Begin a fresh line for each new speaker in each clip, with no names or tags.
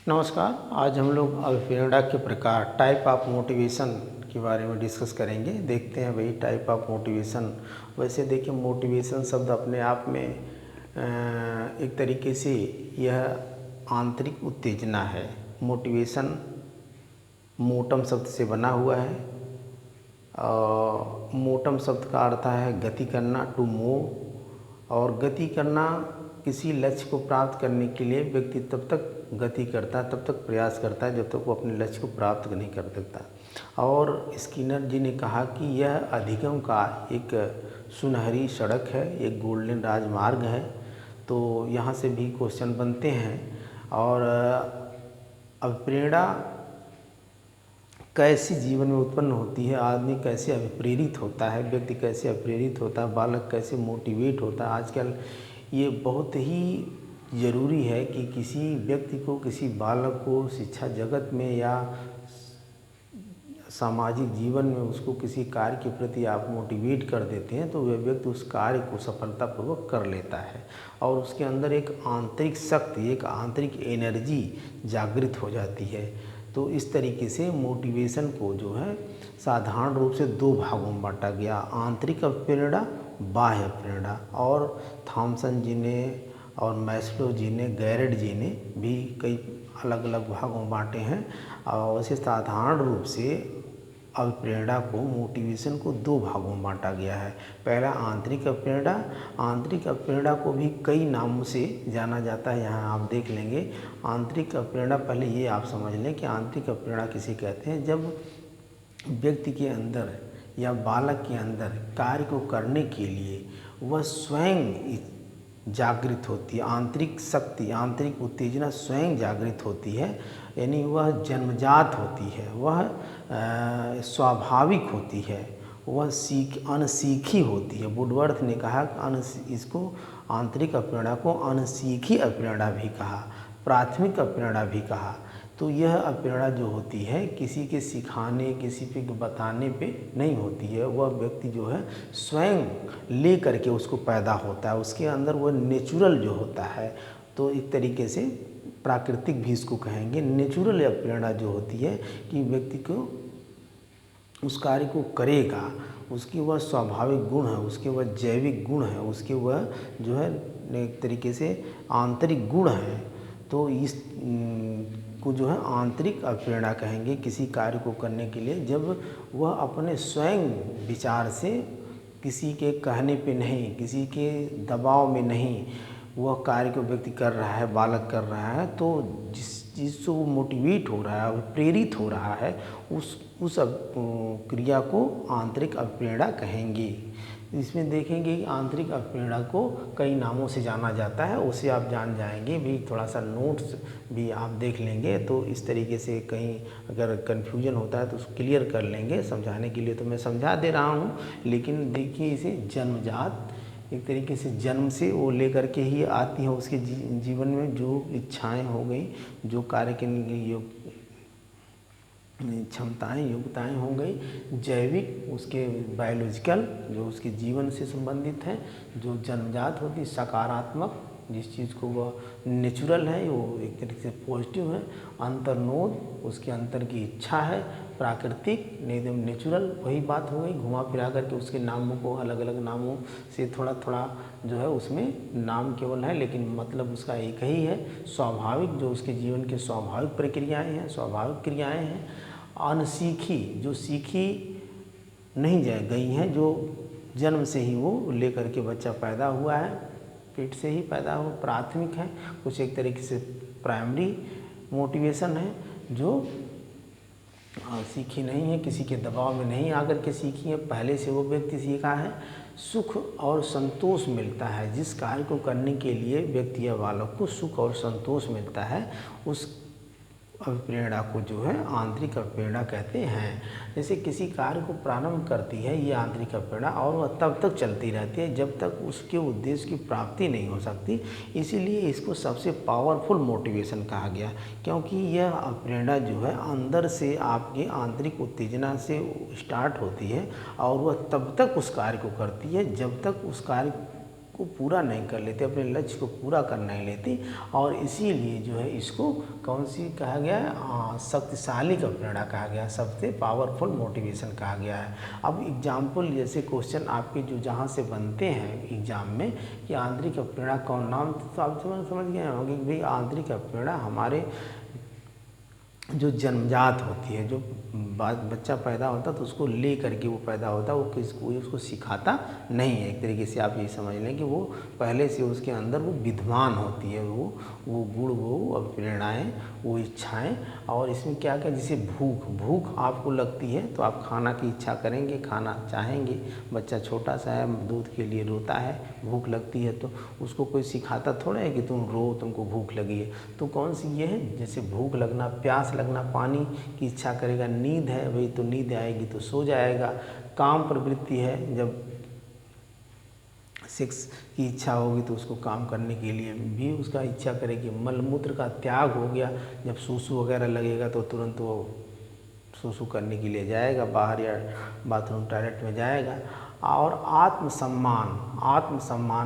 नमस्कार। आज हम लोग अल्फ्रेडा के प्रकार टाइप ऑफ मोटिवेशन के बारे में डिस्कस करेंगे। देखते हैं भाई टाइप ऑफ मोटिवेशन। वैसे देखिए, मोटिवेशन शब्द अपने आप में एक तरीके से यह आंतरिक उत्तेजना है। मोटिवेशन मोटम शब्द से बना हुआ है। मोटम शब्द का अर्थ है गति करना, टू मूव। और गति करना, किसी लक्ष्य को प्राप्त करने के लिए व्यक्ति तब तक गति करता है, तब तक प्रयास करता है जब तक वो अपने लक्ष्य को प्राप्त नहीं कर सकता। और स्किनर जी ने कहा कि यह अधिगम का एक सुनहरी सड़क है, एक गोल्डन राजमार्ग है। तो यहाँ से भी क्वेश्चन बनते हैं। और अब प्रेरणा कैसे जीवन में उत्पन्न होती है, आदमी कैसे अभिप्रेरित होता है, व्यक्ति कैसे अभिप्रेरित होता है, बालक कैसे मोटिवेट होता है। आजकल ये बहुत ही ज़रूरी है कि किसी व्यक्ति को, किसी बालक को शिक्षा जगत में या सामाजिक जीवन में उसको किसी कार्य के प्रति आप मोटिवेट कर देते हैं तो वह व्यक्ति उस कार्य को सफलतापूर्वक कर लेता है और उसके अंदर एक आंतरिक शक्ति, एक आंतरिक एनर्जी जागृत हो जाती है। तो इस तरीके से मोटिवेशन को जो है साधारण रूप से दो भागों में बांटा गया, आंतरिक प्रेरणा, बाह्य प्रेरणा। और थॉमसन जी ने और मैस्लो जी ने, गैरेट जी ने भी कई अलग अलग भागों में बांटे हैं। और वैसे साधारण रूप से अभिप्रेरणा को, मोटिवेशन को दो भागों में बांटा गया है। पहला आंतरिक अभिप्रेरणा। आंतरिक अभिप्रेरणा को भी कई नामों से जाना जाता है, यहाँ आप देख लेंगे। आंतरिक अभिप्रेरणा, पहले ये आप समझ लें कि आंतरिक अभिप्रेरणा किसे कहते हैं। जब व्यक्ति के अंदर या बालक के अंदर कार्य को करने के लिए वह स्वयं जागृत होती है, आंतरिक शक्ति, आंतरिक उत्तेजना स्वयं जागृत होती है, यानी वह जन्मजात होती है, वह स्वाभाविक होती है, वह अनसीखी होती है। वुडवर्थ ने कहा इसको आंतरिक अप्रेरणा को अनसीखी अप्रेरणा भी कहा, प्राथमिक अप्रेरणा भी कहा। तो यह अप्रेरणा जो होती है किसी के सिखाने, किसी पे बताने पे नहीं होती है, वह व्यक्ति जो है स्वयं ले करके उसको पैदा होता है, उसके अंदर वह नेचुरल जो होता है। तो एक तरीके से प्राकृतिक भी इसको कहेंगे। नेचुरल अप्रेरणा जो होती है कि व्यक्ति को उस कार्य को करेगा, उसकी वह स्वाभाविक गुण है, उसके वह जैविक गुण है, उसके वह जो है एक तरीके से आंतरिक गुण है। तो इस को जो है आंतरिक अप्रेरणा कहेंगे किसी कार्य को करने के लिए, जब वह अपने स्वयं विचार से, किसी के कहने पे नहीं, किसी के दबाव में नहीं, वह कार्य को व्यक्ति कर रहा है, बालक कर रहा है। तो जिससे वो मोटिवेट हो रहा है, प्रेरित हो रहा है, उस क्रिया को आंतरिक अप्रेरणा कहेंगे। इसमें देखेंगे कि आंतरिक अप्रेरणा को कई नामों से जाना जाता है, उसे आप जान जाएंगे भी। थोड़ा सा नोट्स भी आप देख लेंगे तो इस तरीके से कहीं अगर कन्फ्यूजन होता है तो उसको क्लियर कर लेंगे। समझाने के लिए तो मैं समझा दे रहा हूँ, लेकिन देखिए इसे जन्मजात, एक तरीके से जन्म से वो लेकर के ही आती है उसके जीवन में जो इच्छाएं हो गई, जो कार्य के क्षमताएं, योग्यताएं हो गई, जैविक, उसके बायोलॉजिकल जो उसके जीवन से संबंधित है, जो जन्मजात होती, सकारात्मक, जिस चीज़ को वह नेचुरल है, वो एक तरीके से पॉजिटिव है। अंतर्नोद, उसके अंतर की इच्छा है। प्राकृतिक, एकदम नेचुरल, वही बात हो गई। घुमा फिरा करके उसके नामों को अलग अलग नामों से थोड़ा थोड़ा जो है उसमें नाम केवल है, लेकिन मतलब उसका एक ही है। स्वाभाविक, जो उसके जीवन की स्वाभाविक प्रक्रियाएं हैं, स्वाभाविक क्रियाएं हैं। अनसीखी, जो सीखी नहीं गई हैं, जो जन्म से ही वो लेकर के बच्चा पैदा हुआ है, पेट से ही पैदा हो। प्राथमिक है, कुछ एक तरीके से प्राइमरी मोटिवेशन है, जो सीखी नहीं है, किसी के दबाव में नहीं आकर के सीखी है, पहले से वो व्यक्ति सीखा है। सुख और संतोष मिलता है, जिस कार्य को करने के लिए व्यक्ति या बालक को सुख और संतोष मिलता है, उस अभिप्रेरणा को जो है आंतरिक अभिप्रेरणा कहते हैं। जैसे किसी कार्य को प्रारंभ करती है ये आंतरिक अभिप्रेरणा, और वह तब तक चलती रहती है जब तक उसके उद्देश्य की प्राप्ति नहीं हो सकती। इसीलिए इसको सबसे पावरफुल मोटिवेशन कहा गया, क्योंकि यह अभिप्रेरणा जो है अंदर से आपकी आंतरिक उत्तेजना से स्टार्ट होती है और वह तब तक उस कार्य को करती है जब तक उस कार्य को पूरा नहीं कर लेते, अपने लक्ष्य को पूरा कर नहीं लेती, और इसीलिए जो है इसको कौन सी कहा गया है, शक्तिशाली का प्रेरणा कहा गया है, सबसे पावरफुल मोटिवेशन कहा गया है। अब एग्जाम्पल जैसे क्वेश्चन आपके जो जहाँ से बनते हैं एग्जाम में कि आंतरिक प्रेरणा कौन, नाम तो आप समझ गए होंगे कि भाई आंतरिक प्रेरणा हमारे जो जन्मजात होती है, जो बच्चा पैदा होता है तो उसको ले करके वो पैदा होता है, वो कोई उसको सिखाता नहीं है। एक तरीके से आप ये समझ लें कि वो पहले से उसके अंदर वो विद्यमान होती है, वो गुण, वो प्रेरणाएँ, वो इच्छाएँ। और इसमें क्या क्या, जैसे भूख आपको लगती है तो आप खाना की इच्छा करेंगे, खाना चाहेंगे। बच्चा छोटा सा है, दूध के लिए रोता है, भूख लगती है, तो उसको कोई सिखाता थोड़ा है कि तुम रो, तुमको भूख लगी है। तो कौन सी ये है, जैसे भूख लगना, प्यास लगना, पानी की इच्छा करेगा, नींद है भाई तो नींद आएगी तो सो जाएगा। काम प्रवृत्ति है, जब सेक्स की इच्छा होगी तो उसको काम करने के लिए भी उसका इच्छा करेगी। मलमूत्र का त्याग हो गया, जब सूसू वगैरह लगेगा तो तुरंत वो सूसू करने के लिए जाएगा बाहर या बाथरूम टॉयलेट में जाएगा। और आत्मसम्मान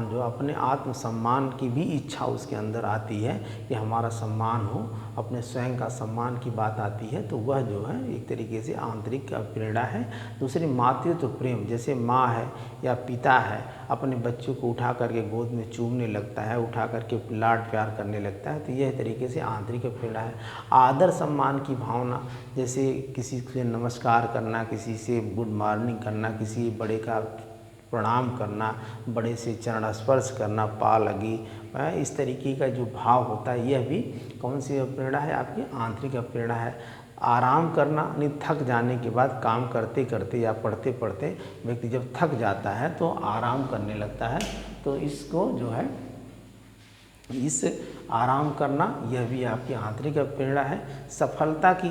जो अपने आत्मसम्मान की भी इच्छा उसके अंदर आती है कि हमारा सम्मान हो, अपने स्वयं का सम्मान की बात आती है, तो वह जो है एक तरीके से आंतरिक प्रेरणा है। दूसरी मातृत्व प्रेम, जैसे माँ है या पिता है, अपने बच्चों को उठा करके गोद में चूमने लगता है, उठा करके लाड प्यार करने लगता है, तो यह तरीके से आंतरिक प्रेरणा है। आदर सम्मान की भावना, जैसे किसी से नमस्कार करना, किसी से गुड मॉर्निंग करना, किसी बड़े का प्रणाम करना, बड़े से चरण स्पर्श करना, पा लगी, इस तरीके का जो भाव होता है, यह भी कौन सी प्रेरणा है, आपकी आंतरिक प्रेरणा है। आराम करना, यानी थक जाने के बाद काम करते करते या पढ़ते पढ़ते व्यक्ति जब थक जाता है तो आराम करने लगता है, तो इसको जो है इस आराम करना, यह भी आपकी आंतरिक प्रेरणा है। सफलता की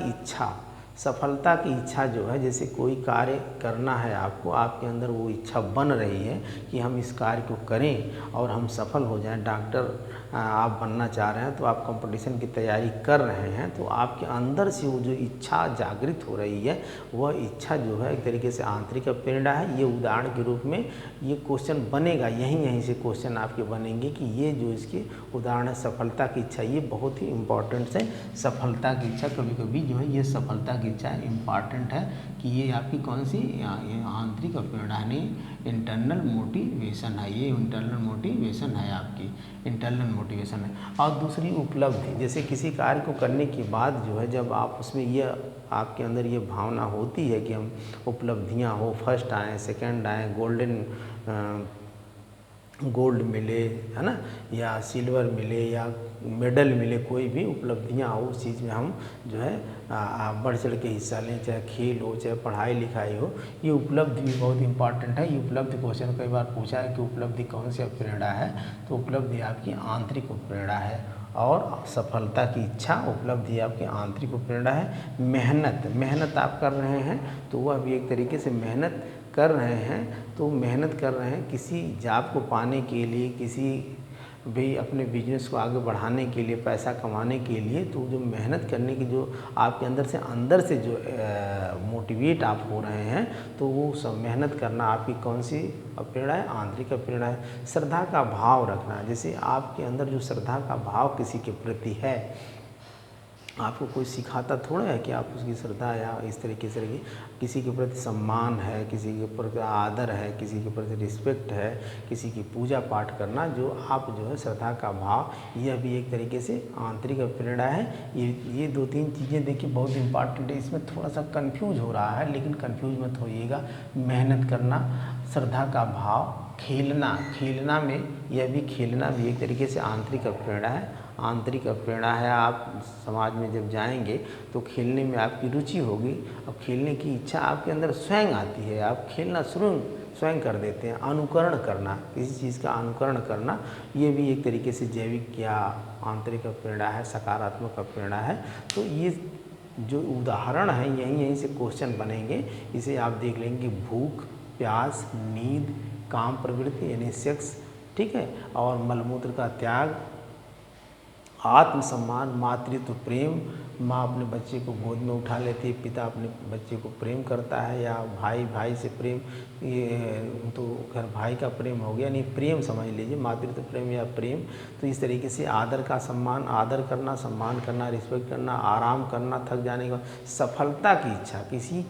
इच्छा जो है, जैसे कोई कार्य करना है आपको, आपके अंदर वो इच्छा बन रही है कि हम इस कार्य को करें और हम सफल हो जाएं। डॉक्टर आप बनना चाह रहे हैं तो आप कंपटीशन की तैयारी कर रहे हैं, तो आपके अंदर से वो जो इच्छा जागृत हो रही है, वह इच्छा जो है एक तरीके से आंतरिक प्रेरणा है। ये उदाहरण के रूप में ये क्वेश्चन बनेगा, यहीं से क्वेश्चन आपके बनेंगे कि ये जो इसके उदाहरण है सफलता की इच्छा, ये बहुत ही इम्पॉर्टेंट है। सफलता की इच्छा, कभी कभी जो है ये सफलता की इच्छा इम्पॉर्टेंट है कि ये आपकी कौन सी, ये आंतरिक प्रेरणा नहीं, इंटरनल मोटिवेशन है, ये इंटरनल मोटिवेशन है, आपकी इंटरनल मोटिवेशन है। और दूसरी उपलब्धि, जैसे किसी कार्य को करने के बाद जो है, जब आप उसमें ये आपके अंदर ये भावना होती है कि हम उपलब्धियां हो, फर्स्ट आएँ, सेकंड आएँ, गोल्ड मिले, है ना, या सिल्वर मिले या मेडल मिले, कोई भी उपलब्धियां हो, उस चीज़ में हम जो है बढ़ चढ़ के हिस्सा लें, चाहे खेल हो, चाहे पढ़ाई लिखाई हो। ये उपलब्धि भी बहुत इंपॉर्टेंट है। ये उपलब्धि क्वेश्चन कई बार पूछा है कि उपलब्धि कौन सी प्रेरणा है, तो उपलब्धि आपकी आंतरिक प्रेरणा है। और सफलता की इच्छा, उपलब्धि आपकी आंतरिक प्रेरणा है। मेहनत आप कर रहे हैं तो वह भी एक तरीके से मेहनत कर रहे हैं, तो मेहनत कर रहे हैं किसी जॉब को पाने के लिए, किसी भी अपने बिजनेस को आगे बढ़ाने के लिए, पैसा कमाने के लिए, तो जो मेहनत करने की जो आपके अंदर से जो मोटिवेट आप हो रहे हैं, तो वो सब मेहनत करना आपकी कौन सी प्रेरणा है, आंतरिक प्रेरणा है। श्रद्धा का भाव रखना, जैसे आपके अंदर जो श्रद्धा का भाव किसी के प्रति है, आपको कोई सिखाता थोड़ा है कि आप उसकी श्रद्धा या इस तरीके से रखिए, किसी के प्रति सम्मान है, किसी के प्रति आदर है, किसी के प्रति रिस्पेक्ट है, किसी की पूजा पाठ करना, जो आप जो है श्रद्धा का भाव, यह भी एक तरीके से आंतरिक प्रेरणा है। ये 2-3 चीज़ें देखिए बहुत इंपॉर्टेंट है। इसमें थोड़ा सा कंफ्यूज हो रहा है, लेकिन कंफ्यूज मत होइएगा। मेहनत करना, श्रद्धा का भाव, खेलना में, यह भी खेलना भी एक तरीके से आंतरिक प्रेरणा है। आंतरिक प्रेरणा है, आप समाज में जब जाएंगे तो खेलने में आपकी रुचि होगी, अब खेलने की इच्छा आपके अंदर स्वयं आती है, आप खेलना स्वयं कर देते हैं। अनुकरण करना, किसी चीज़ का अनुकरण करना, ये भी एक तरीके से जैविक या आंतरिक प्रेरणा है, सकारात्मक प्रेरणा है। तो ये जो उदाहरण है यहीं से क्वेश्चन बनेंगे, इसे आप देख लेंगे। भूख, प्यास, नींद, काम प्रवृत्ति यानी सेक्स, ठीक है, और मलमूत्र का त्याग, आत्मसम्मान, मातृत्व प्रेम, माँ अपने बच्चे को गोद में उठा लेती है, पिता अपने बच्चे को प्रेम करता है, या भाई भाई से प्रेम, ये तो घर भाई का प्रेम हो गया, नहीं प्रेम समझ लीजिए, मातृत्व प्रेम या प्रेम। तो इस तरीके से आदर का सम्मान, आदर करना, सम्मान करना, रिस्पेक्ट करना, आराम करना, थक जाने के बाद सफलता की इच्छा, किसी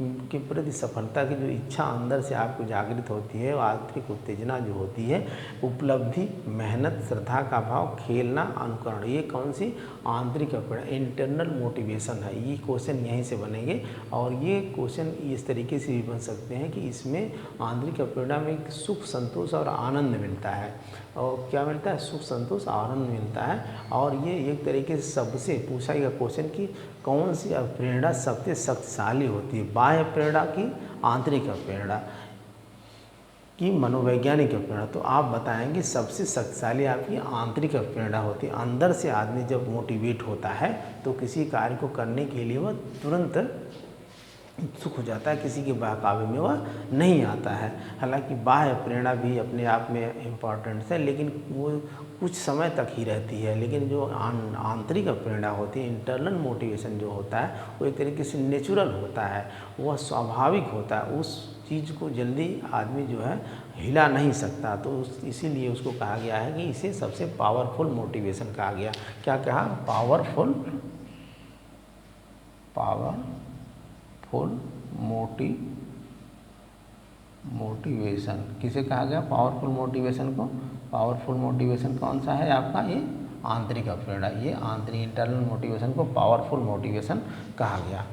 के प्रति सफलता की जो इच्छा अंदर से आपको जागृत होती है, आंतरिक उत्तेजना जो होती है, उपलब्धि, मेहनत, श्रद्धा का भाव, खेलना, अनुकरण, ये कौन सी आंतरिक प्रेरणा, इंटरनल मोटिवेशन है। ये क्वेश्चन यहीं से बनेंगे और ये क्वेश्चन इस तरीके से भी बन सकते हैं कि इसमें आंतरिक प्रेरणा में एक सुख, संतोष और आनंद मिलता है। और क्या मिलता है? सुख, संतोष, आनंद मिलता है। और ये एक तरीके से सबसे पूछा गया क्वेश्चन कि कौन सी प्रेरणा सबसे शक्तिशाली होती है, बाह्य प्रेरणा की आंतरिक प्रेरणा की मनोवैज्ञानिक प्रेरणा। तो आप बताएंगे सबसे शक्तिशाली आपकी आंतरिक प्रेरणा होती है। अंदर से आदमी जब मोटिवेट होता है तो किसी कार्य को करने के लिए वह तुरंत उत्सुक हो जाता है, किसी के बहकावे में वह नहीं आता है। हालांकि बाह्य प्रेरणा भी अपने आप में इम्पॉर्टेंट है, लेकिन वो कुछ समय तक ही रहती है। लेकिन जो आंतरिक प्रेरणा होती है, इंटरनल मोटिवेशन जो होता है, वो एक तरीके से नेचुरल होता है, वह स्वाभाविक होता है। उस चीज़ को जल्दी आदमी जो है हिला नहीं सकता। तो इसीलिए उसको कहा गया है कि इसे सबसे पावरफुल मोटिवेशन कहा गया। क्या कहा? पावरफुल मोटिवेशन किसे कहा गया? पावरफुल मोटिवेशन को। पावरफुल मोटिवेशन कौन सा है आपका? ये आंतरिक प्रेरणा। ये आंतरिक इंटरनल मोटिवेशन को पावरफुल मोटिवेशन कहा गया।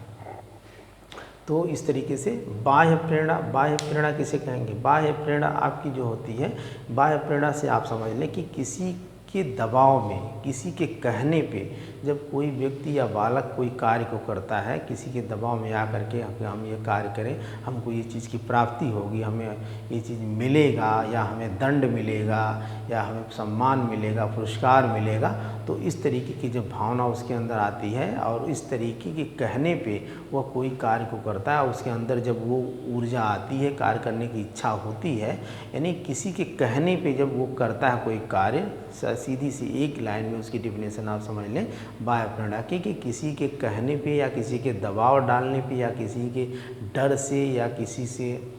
तो इस तरीके से बाह्य प्रेरणा किसे कहेंगे? बाह्य प्रेरणा आपकी जो होती है, बाह्य प्रेरणा से आप समझ लें कि किसी के दबाव में, किसी के कहने पे जब कोई व्यक्ति या बालक कोई कार्य को करता है, किसी के दबाव में आकर के हम ये कार्य करें, हमको ये चीज़ की प्राप्ति होगी, हमें ये चीज़ मिलेगा, या हमें दंड मिलेगा, या हमें सम्मान मिलेगा, पुरस्कार मिलेगा, तो इस तरीके की जब भावना उसके अंदर आती है और इस तरीके के कहने पे वह कोई कार्य को करता है, उसके अंदर जब वो ऊर्जा आती है, कार्य करने की इच्छा होती है, यानी किसी के कहने पे जब वो करता है कोई कार्य, सीधी सी एक लाइन में उसकी डिफिनेशन आप समझ लें बाह्य प्रेरणा की, कि किसी के कहने पे या किसी के दबाव डालने पे या किसी के डर से या किसी से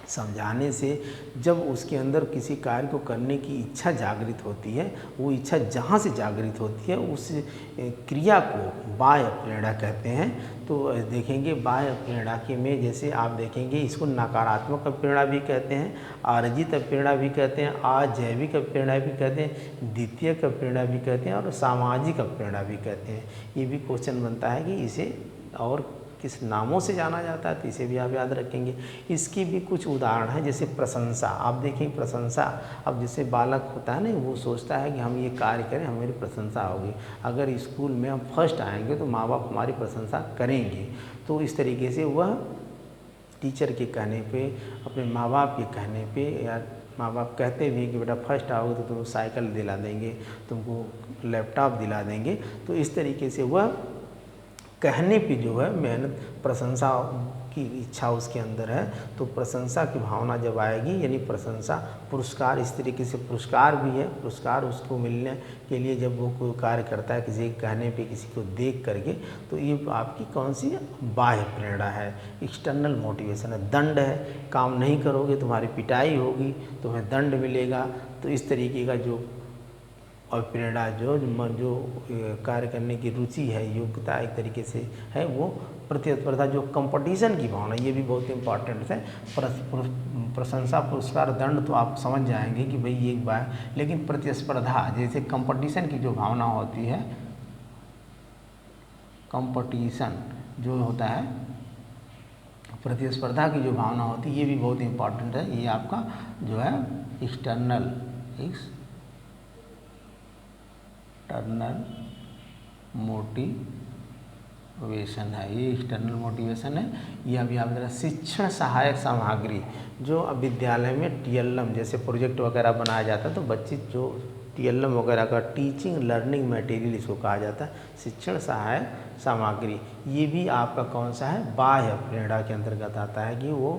समझाने से जब उसके अंदर किसी कार्य को करने की इच्छा जागृत होती है, वो इच्छा जहाँ से जागृत होती है उस क्रिया को बाह्य प्रेरणा कहते हैं। तो देखेंगे बाह्य प्रेरणा के में जैसे आप देखेंगे इसको नकारात्मक प्रेरणा भी कहते हैं, अर्जित प्रेरणा भी कहते हैं, अजैविक प्रेरणा भी कहते हैं, द्वितीयक प्रेरणा भी कहते हैं और सामाजिक प्रेरणा भी कहते हैं। ये भी क्वेश्चन बनता है कि इसे और किस नामों से जाना जाता है, तो इसे भी आप याद रखेंगे। इसकी भी कुछ उदाहरण हैं, जैसे प्रशंसा। आप देखें प्रशंसा, अब जैसे बालक होता है ना, वो सोचता है कि हम ये कार्य करें, हमारी प्रशंसा होगी, अगर स्कूल में हम फर्स्ट आएंगे तो माँ बाप हमारी प्रशंसा करेंगे। तो इस तरीके से वह टीचर के कहने पे, अपने माँ बाप के कहने पे, या माँ बाप कहते भी कि बेटा फर्स्ट आओगे तो तुमको साइकिल दिला देंगे, तुमको लैपटॉप दिला देंगे, तो इस तरीके से वह कहने पे जो है मेहनत, प्रशंसा की इच्छा उसके अंदर है, तो प्रशंसा की भावना जब आएगी, यानी प्रशंसा, पुरस्कार, इस तरीके से पुरस्कार भी है, पुरस्कार उसको मिलने के लिए जब वो कोई कार्य करता है किसी के कहने पे, किसी को देख करके, तो ये आपकी कौन सी बाह्य प्रेरणा है, एक्सटर्नल मोटिवेशन है। दंड है, काम नहीं करोगे तुम्हारी पिटाई होगी, तुम्हें दंड मिलेगा, तो इस तरीके का जो और प्रेरणा जो कार्य करने की रुचि है, योग्यता एक तरीके से है, वो प्रतिस्पर्धा, जो कंपटीशन की भावना, ये भी बहुत इम्पॉर्टेंट है। प्रशंसा, पुरस्कार, दंड तो आप समझ जाएंगे कि भाई ये एक बात, लेकिन प्रतिस्पर्धा, जैसे कंपटीशन की जो भावना होती है, कंपटीशन जो होता है, प्रतिस्पर्धा की जो भावना होती है, ये भी बहुत इम्पॉर्टेंट है। ये आपका जो है एक्सटर्नल मोटिवेशन है, ये एक्सटर्नल मोटिवेशन है। ये अभी आप जरा शिक्षण सहायक सामग्री, जो अब विद्यालय में TLM जैसे प्रोजेक्ट वगैरह बनाया जाता है, तो बच्चे जो TLM वगैरह का टीचिंग लर्निंग मटेरियल इसको कहा जाता है, शिक्षण सहायक सामग्री। ये भी आपका कौन सा है, बाह्य प्रेरणा के अंतर्गत आता है कि वो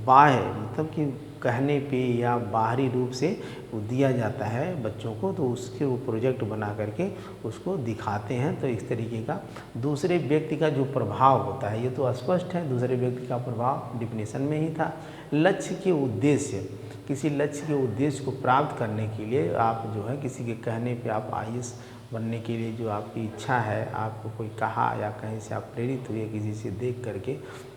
बाह्य मतलब कि कहने पे या बाहरी रूप से वो दिया जाता है बच्चों को, तो उसके वो प्रोजेक्ट बना करके उसको दिखाते हैं। तो इस तरीके का दूसरे व्यक्ति का जो प्रभाव होता है, ये तो स्पष्ट है, दूसरे व्यक्ति का प्रभाव डिफिनीशन में ही था। लक्ष्य के उद्देश्य, किसी लक्ष्य के उद्देश्य को प्राप्त करने के लिए आप जो है किसी के कहने पे आप आईएएस बनने के लिए जो आपकी इच्छा है, आपको कोई कहा या कहीं से आप प्रेरित हुए किसी से देख करके,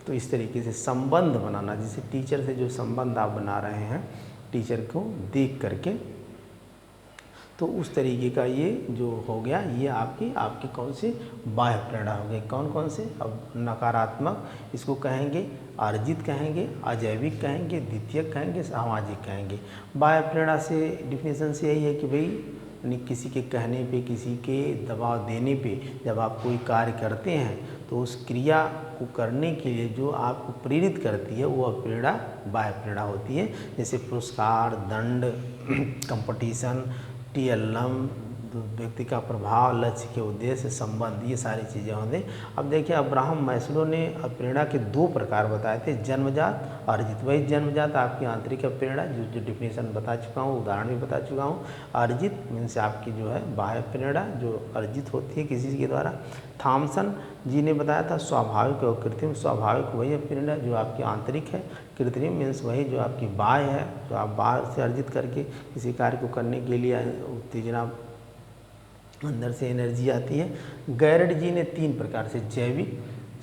तो इस तरीके से संबंध बनाना, जैसे टीचर से जो संबंध आप बना रहे हैं टीचर को देख करके, तो उस तरीके का ये जो हो गया, ये आपकी कौन सी बाह्य प्रेरणा हो गई। कौन कौन से, अब नकारात्मक इसको कहेंगे, अर्जित कहेंगे, अजैविक कहेंगे, द्वितीयक कहेंगे, सामाजिक कहेंगे। बाह्य प्रेरणा से डिफिनेशन से यही है कि भाई यानी किसी के कहने पे, किसी के दबाव देने पे जब आप कोई कार्य करते हैं तो उस क्रिया को करने के लिए जो आपको प्रेरित करती है वो प्रेरणा बाह्य प्रेरणा होती है। जैसे पुरस्कार, दंड, कंपटीशन, टीएलएम, व्यक्ति का प्रभाव, लक्ष्य के उद्देश्य, संबंध, ये सारी चीज़ें होंगे। अब देखिए अब्राहम मैस्लो ने प्रेरणा के 2 प्रकार बताए थे, जन्मजात और अर्जित। वही जन्मजात आपकी आंतरिक प्रेरणा जो डिफिनेशन बता चुका हूँ, उदाहरण भी बता चुका हूँ। अर्जित मीन्स आपकी जो है बाह्य प्रेरणा जो अर्जित होती है किसी के द्वारा। थॉमसन जी ने बताया था स्वाभाविक और कृत्रिम। स्वाभाविक वही प्रेरणा जो आपकी आंतरिक है, कृत्रिम मीन्स वही जो आपकी बाह्य है, जो आप बाहर से अर्जित करके किसी कार्य को करने के लिए उत्तेजना, अंदर से एनर्जी आती है। गैरट जी ने 3 प्रकार से, जैविक,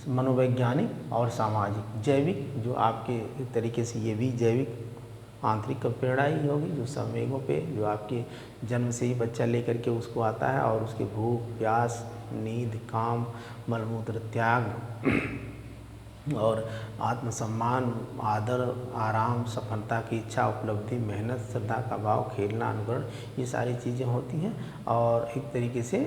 मनोवैज्ञानिक और सामाजिक। जैविक जो आपके एक तरीके से ये भी जैविक आंतरिक प्रेरणा ही होगी, जो संवेगों पे जो आपके जन्म से ही बच्चा लेकर के उसको आता है और उसके भूख, प्यास, नींद, काम, मलमूत्र त्याग और आत्मसम्मान, आदर, आराम, सफलता की इच्छा, उपलब्धि, मेहनत, श्रद्धा का भाव, खेलना, अनुकरण, ये सारी चीज़ें होती हैं। और एक तरीके से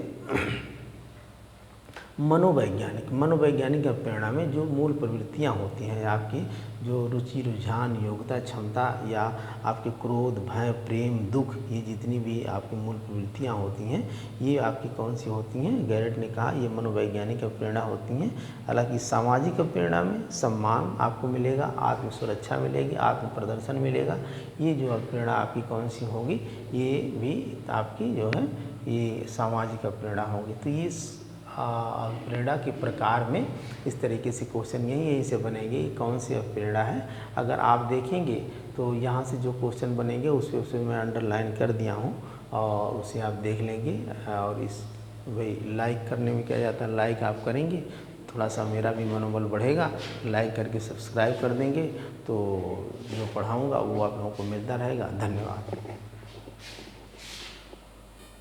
मनोवैज्ञानिक प्रेरणा में जो मूल प्रवृत्तियाँ होती हैं आपकी, जो रुचि, रुझान, योग्यता, क्षमता या आपके क्रोध, भय, प्रेम, दुख, ये जितनी भी आपकी मूल प्रवृत्तियाँ होती हैं ये आपकी कौन सी होती हैं, गैरट ने कहा ये मनोवैज्ञानिक प्रेरणा होती हैं। हालांकि सामाजिक प्रेरणा में सम्मान आपको मिलेगा, आत्म सुरक्षा मिलेगी, आत्म प्रदर्शन मिलेगा। ये जो प्रेरणा आपकी कौन सी होगी, ये भी आपकी जो है ये सामाजिक प्रेरणा होगी। तो ये प्रेरणा के प्रकार में इस तरीके से क्वेश्चन यही से बनेंगे, कौन सी प्रेरणा है। अगर आप देखेंगे तो यहाँ से जो क्वेश्चन बनेंगे उसे मैं अंडरलाइन कर दिया हूँ और उसे आप देख लेंगे। और इस वही लाइक करने में क्या जाता है, लाइक आप करेंगे थोड़ा सा मेरा भी मनोबल बढ़ेगा, लाइक करके सब्सक्राइब कर देंगे तो जो पढ़ाऊँगा वो आप लोगों को मिलता रहेगा। धन्यवाद।